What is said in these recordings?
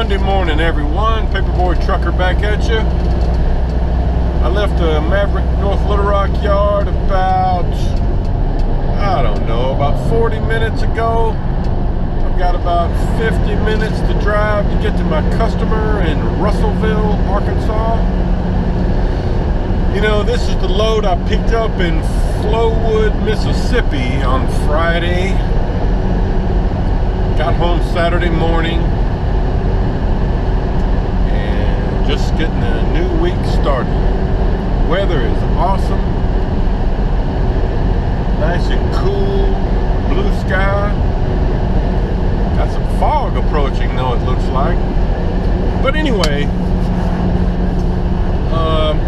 Monday morning, everyone. Paperboy Trucker back at you. I left the Maverick North Little Rock yard about, I don't know, about 40 minutes ago. I've got about 50 minutes to drive to get to my customer in Russellville, Arkansas. You know, this is the load I picked up in Flowood, Mississippi on Friday. Got home Saturday morning. And just getting a new week started. Weather is awesome. Nice and cool. Blue sky. Got some fog approaching though, it looks like. But anyway,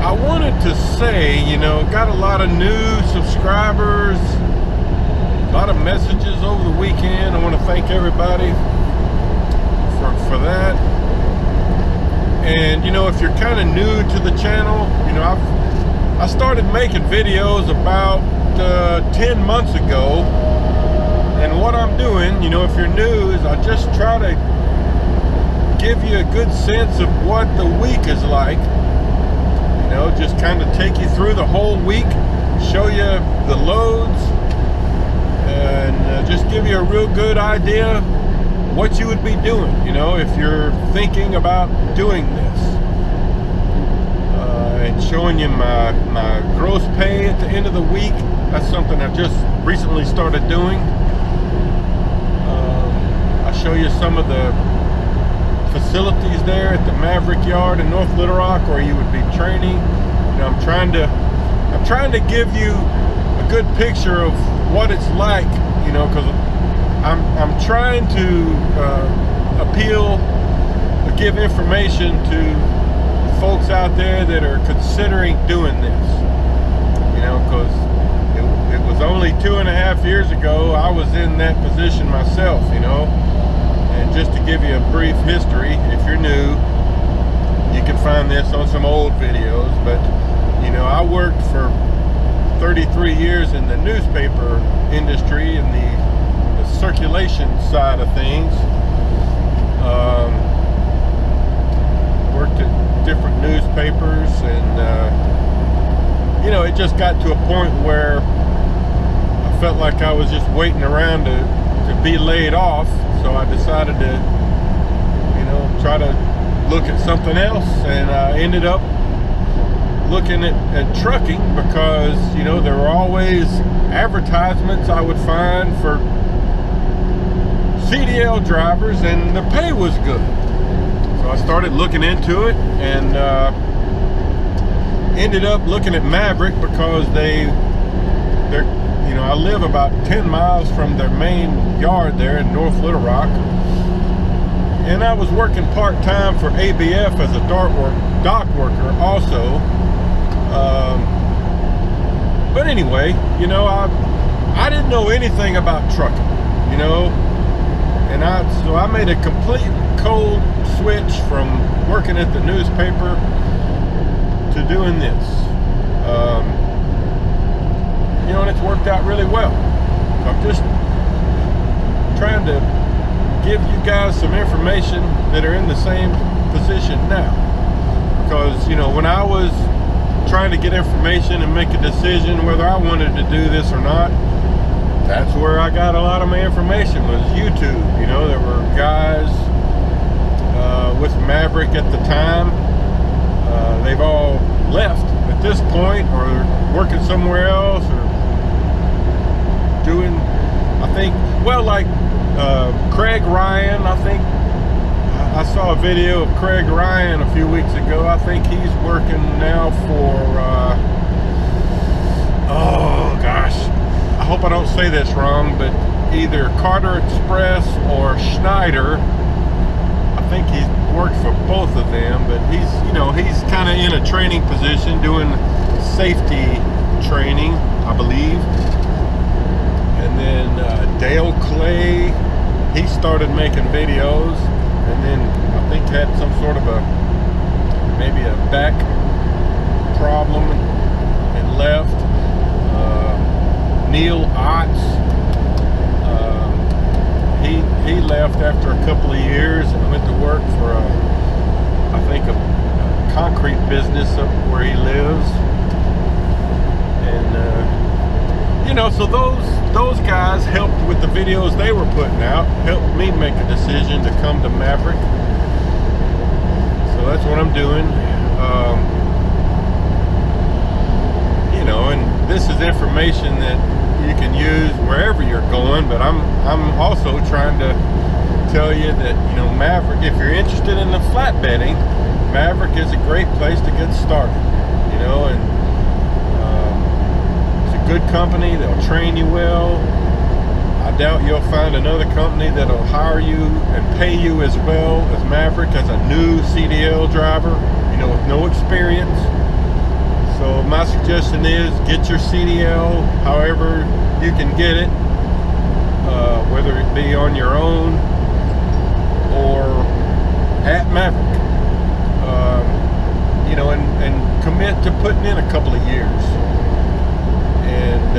I wanted to say, you know, got a lot of new subscribers, a lot of messages over the weekend. I want to thank everybody for that. And you know, if you're kind of new to the channel, you know, I started making videos about 10 months ago. And what I'm doing, you know, if you're new, is I just try to give you a good sense of what the week is like. You know, just kind of take you through the whole week, show you the loads, and just give you a real good idea what you would be doing, you know, if you're thinking about doing this. And showing you my gross pay at the end of the week. That's something I just recently started doing. I'll show you some of the facilities there at the Maverick yard in North Little Rock where you would be training. You know, I'm trying to give you a good picture of what it's like, you know, because I'm trying to give information to folks out there that are considering doing this. You know, because it was only 2.5 years ago I was in that position myself, you know. And just to give you a brief history, if you're new, you can find this on some old videos. But, you know, I worked for 33 years in the newspaper industry and the circulation side of things. Worked at different newspapers, and you know, it just got to a point where I felt like I was just waiting around to be laid off. So I decided to, you know, try to look at something else, and I ended up looking at trucking because, you know, there were always advertisements I would find for CDL drivers, and the pay was good. So I started looking into it, and ended up looking at Maverick because they're, you know, I live about 10 miles from their main yard there in North Little Rock, and I was working part-time for ABF as a dock worker also. But anyway, you know, I didn't know anything about trucking, you know, and so I made a complete cold switch from working at the newspaper to doing this. You know, and it's worked out really well. So I'm just trying to give you guys some information that are in the same position now. Because, you know, when I was trying to get information and make a decision whether I wanted to do this or not, that's where I got a lot of my information, was YouTube. You know, there were guys with Maverick at the time. They've all left at this point, or working somewhere else, or doing, I think, well, like Craig Ryan. I think I saw a video of Craig Ryan a few weeks ago. I think he's working now for oh gosh, I hope I don't say this wrong, but either Carter Express or Schneider. I think he's worked for both of them, but he's, you know, he's kind of in a training position doing safety training, I believe. And then Dale Clay, he started making videos, and then I think had some sort of maybe a back problem and left. Neil Otts, he left after a couple of years and went to work for I think a concrete business up where he lives. And you know, so those guys helped with the videos they were putting out, helped me make a decision to come to Maverick. So that's what I'm doing. You know, and this is information that you can use wherever you're going, but I'm also trying to tell you that, you know, Maverick, if you're interested in the flatbedding, Maverick is a great place to get started, you know. And it's a good company. They'll train you well. I doubt you'll find another company that'll hire you and pay you as well as Maverick as a new CDL driver, you know, with no experience. So my suggestion is get your CDL however you can get it, whether it be on your own or at Maverick. You know, and commit to putting in a couple of years. And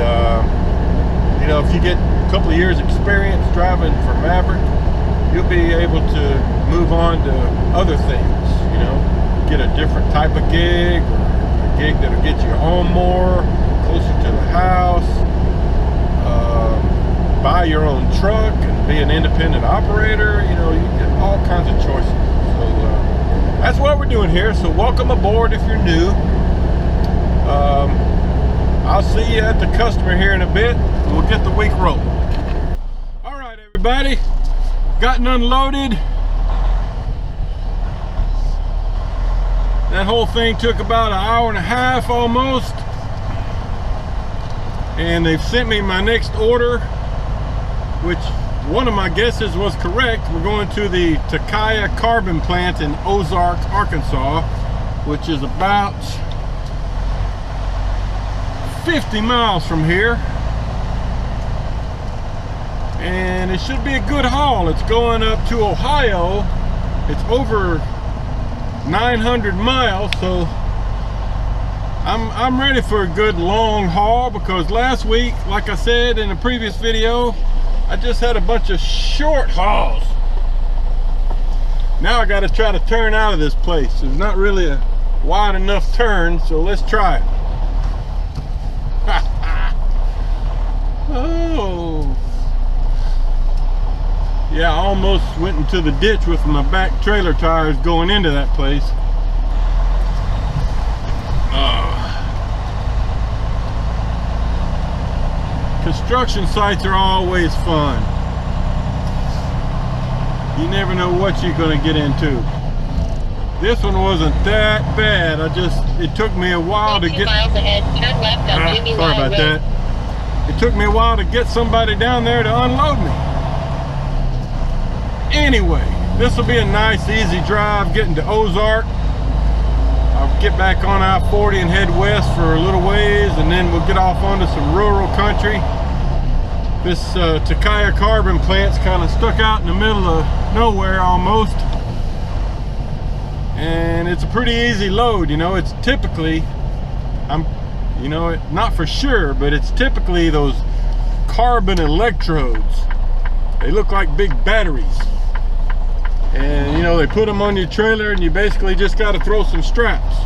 you know, if you get a couple of years experience driving for Maverick, you'll be able to move on to other things, you know, get a different type of gig, or a gig that'll get you home more, closer to the house, buy your own truck and be an independent operator. You know, you get all kinds of choices. So that's what we're doing here. So welcome aboard if you're new. I'll see you at the customer here in a bit. We'll get the week rolling. All right, everybody, gotten unloaded. That whole thing took about an hour and a half almost, and they've sent me my next order, which one of my guesses was correct. We're going to the Tokia carbon plant in Ozark, Arkansas, which is about 50 miles from here. And it should be a good haul. It's going up to Ohio. It's over 900 miles, so I'm ready for a good long haul, because last week, like I said in a previous video, I just had a bunch of short hauls. Now I got to try to turn out of this place. There's not really a wide enough turn, so let's try it. Oh yeah, I almost went into the ditch with my back trailer tires going into that place. Construction sites are always fun. You never know what you're going to get into. This one wasn't that bad. It took me a while to get... miles ahead, turn left on Jimmy sorry about that. It took me a while to get somebody down there to unload me. Anyway, this will be a nice easy drive getting to Ozark. I'll get back on I-40 and head west for a little ways, and then we'll get off onto some rural country. This Tokia carbon plant's kind of stuck out in the middle of nowhere almost, and it's a pretty easy load. You know, it's typically, you know, not for sure, but it's typically those carbon electrodes. They look like big batteries. And you know, they put them on your trailer, and you basically just got to throw some straps.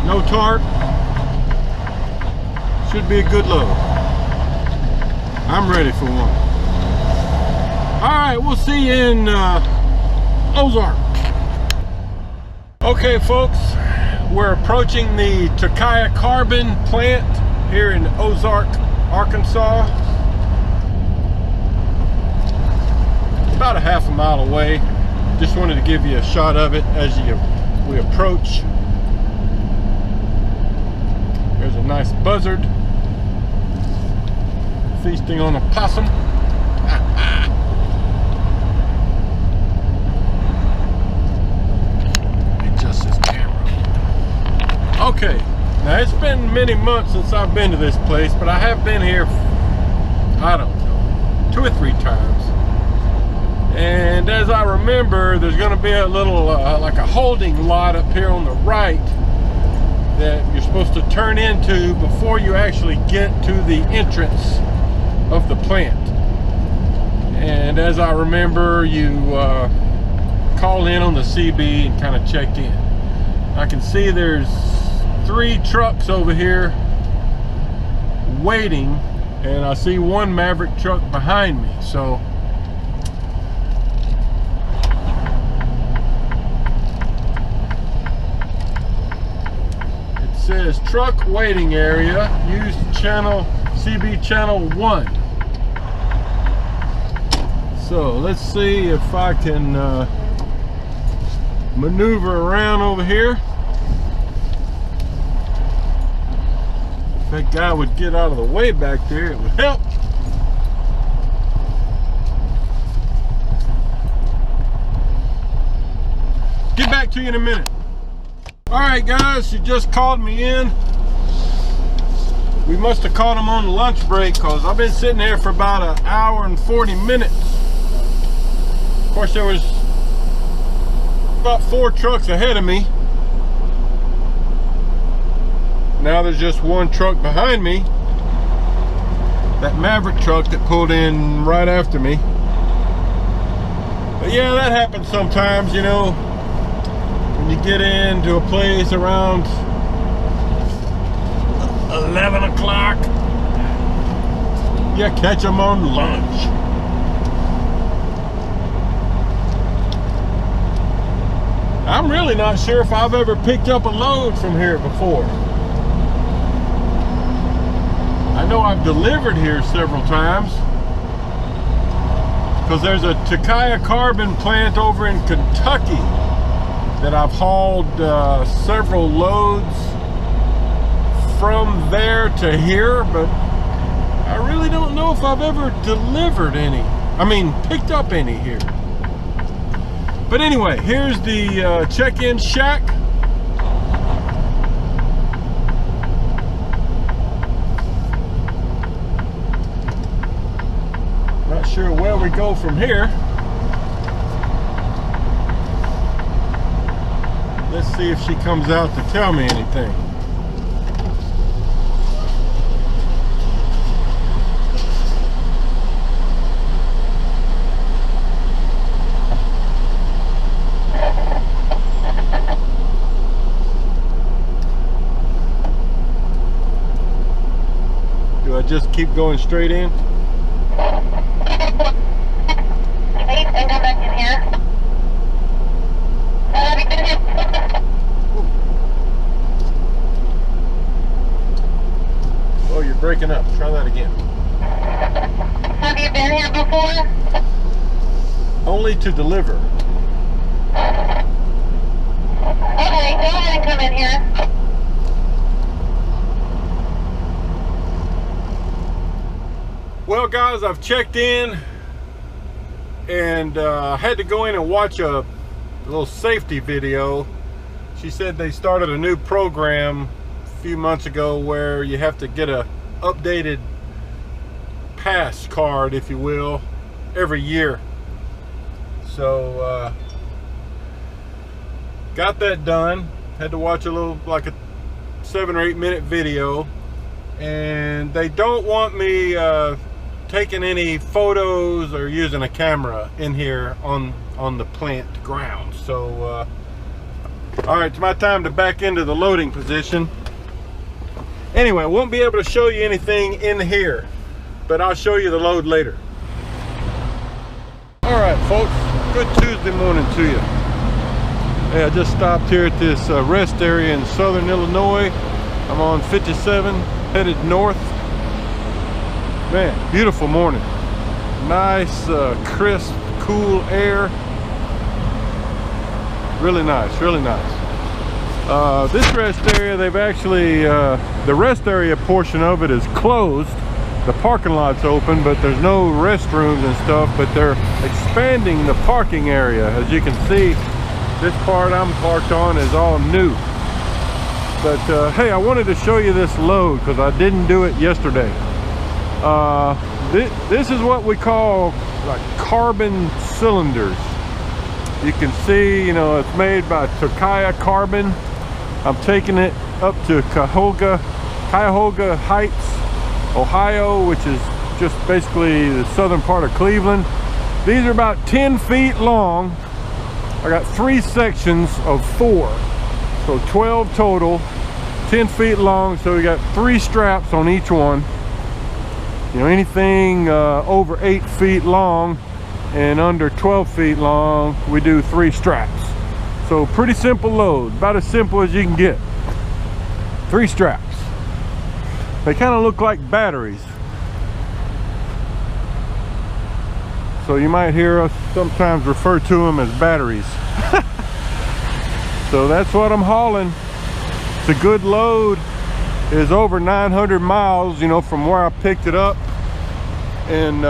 No tarp. Should be a good load. I'm ready for one. Alright, we'll see you in Ozark. Okay folks, we're approaching the Tokia carbon plant here in Ozark, Arkansas. About a half a mile away. Just wanted to give you a shot of it as we approach. There's a nice buzzard feasting on a possum. Adjust this camera. Okay, now it's been many months since I've been to this place, but I have been here, I don't know, 2 or 3 times. And as I remember, there's going to be a little like a holding lot up here on the right that you're supposed to turn into before you actually get to the entrance of the plant. And as I remember, you call in on the CB and kind of check in. I can see there's 3 trucks over here waiting, and I see one Maverick truck behind me. So it says truck waiting area, use channel CB channel 1. So let's see if I can maneuver around over here. If that guy would get out of the way back there, it would help. Get back to you in a minute. All right, guys, you just called me in. We must have caught him on the lunch break, because I've been sitting there for about 1 hour and 40 minutes. Of course, there was about 4 trucks ahead of me. Now there's just 1 truck behind me. That Maverick truck that pulled in right after me. But yeah, that happens sometimes, you know. When you get into a place around 11 o'clock, you catch them on lunch. I'm really not sure if I've ever picked up a load from here before. I know I've delivered here several times, because there's a Tokia carbon plant over in Kentucky that I've hauled several loads from there to here, but I really don't know if I've ever delivered any. I mean, picked up any here. But anyway, here's the check-in shack. Not sure where we go from here. Let's see if she comes out to tell me anything. Do I just keep going straight in? And come back in here. Oh, you're breaking up. Try that again. Have you been here before? Only to deliver. Okay, go ahead and come in here. Well, guys, I've checked in, and I had to go in and watch a little safety video. She said they started a new program a few months ago where you have to get a updated pass card, if you will, every year. So got that done. Had to watch a little, like a 7 or 8 minute video, and they don't want me taking any photos or using a camera in here on the plant ground. So all right, it's my time to back into the loading position. Anyway, I won't be able to show you anything in here, but I'll show you the load later. All right, folks, good Tuesday morning to you. Hey, I just stopped here at this rest area in southern Illinois. I'm on 57, headed north. Man, beautiful morning. Nice, crisp, cool air. Really nice, really nice. This rest area, they've actually, the rest area portion of it is closed. The parking lot's open, but there's no restrooms and stuff, but they're expanding the parking area. As you can see, this part I'm parked on is all new. But hey, I wanted to show you this load because I didn't do it yesterday. This is what we call like carbon cylinders. You can see, you know, it's made by Tokia Carbon. I'm taking it up to Cuyahoga Heights, Ohio, which is just basically the southern part of Cleveland. These are about 10 feet long. I got 3 sections of 4, so 12 total, 10 feet long. So we got 3 straps on each one. You know, anything over 8 feet long and under 12 feet long, we do 3 straps. So pretty simple load, about as simple as you can get. 3 straps. They kind of look like batteries. So you might hear us sometimes refer to them as batteries. So that's what I'm hauling. It's a good load. It's over 900 miles, you know, from where I picked it up in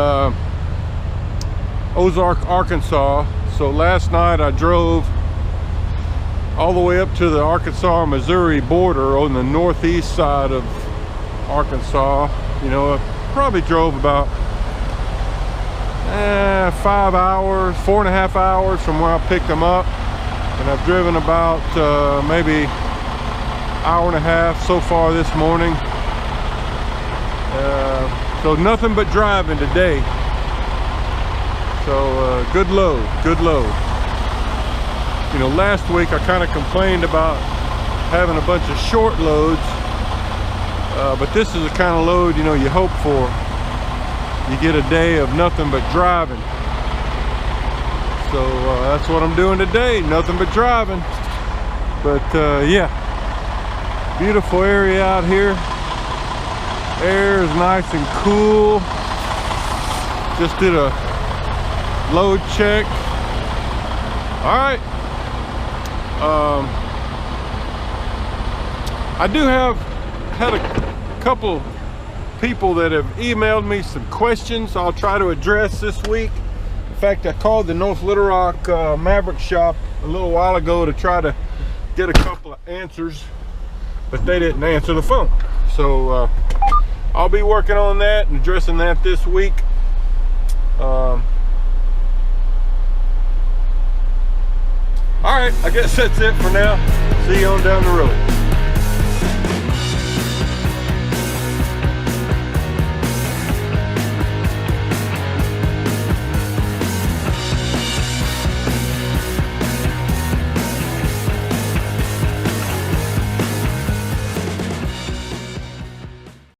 Ozark, Arkansas. So last night I drove all the way up to the Arkansas-Missouri border on the northeast side of Arkansas. You know, I probably drove about 5 hours, 4.5 hours from where I picked them up. And I've driven about maybe 1.5 hours so far this morning. So nothing but driving today. So good load, good load. You know, last week I kind of complained about having a bunch of short loads, but this is the kind of load, you know, you hope for. You get a day of nothing but driving. So that's what I'm doing today, nothing but driving. But yeah, beautiful area out here. Air is nice and cool. Just did a load check. All right. I do have had a couple people that have emailed me some questions I'll try to address this week. In fact, I called the North Little Rock Maverick shop a little while ago to try to get a couple of answers, but they didn't answer the phone. So I'll be working on that and addressing that this week. All right, I guess that's it for now. See you on down the road.